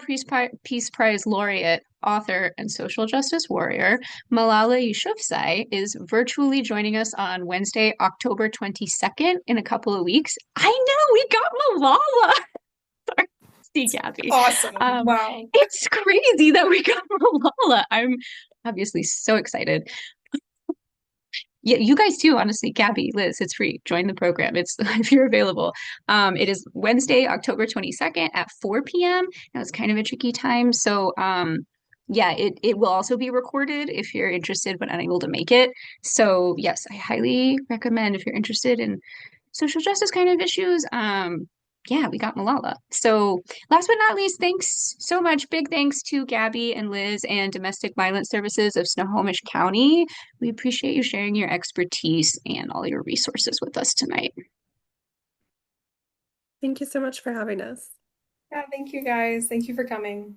Peace Prize laureate, author, and social justice warrior Malala Yousafzai is virtually joining us on Wednesday, October 22nd, in a couple of weeks. I know we got Malala. Sorry, see, Gabby. Awesome. Wow. It's crazy that we got Malala. I'm obviously so excited. Yeah, you guys too, honestly. Gabby, Liz, it's free. Join the program. It's if you're available. It is Wednesday, October 22nd at 4 p.m. Now it's kind of a tricky time. So yeah, it will also be recorded if you're interested but unable to make it. So yes, I highly recommend if you're interested in social justice kind of issues. Yeah, we got Malala. So last but not least, thanks so much. Big thanks to Gabby and Liz and Domestic Violence Services of Snohomish County. We appreciate you sharing your expertise and all your resources with us tonight. Thank you so much for having us. Yeah, thank you guys. Thank you for coming.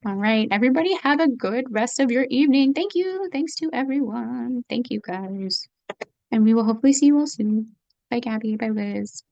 All right, everybody have a good rest of your evening. Thank you. Thanks to everyone. Thank you guys. And we will hopefully see you all soon. Bye, Gabby. Bye, Liz.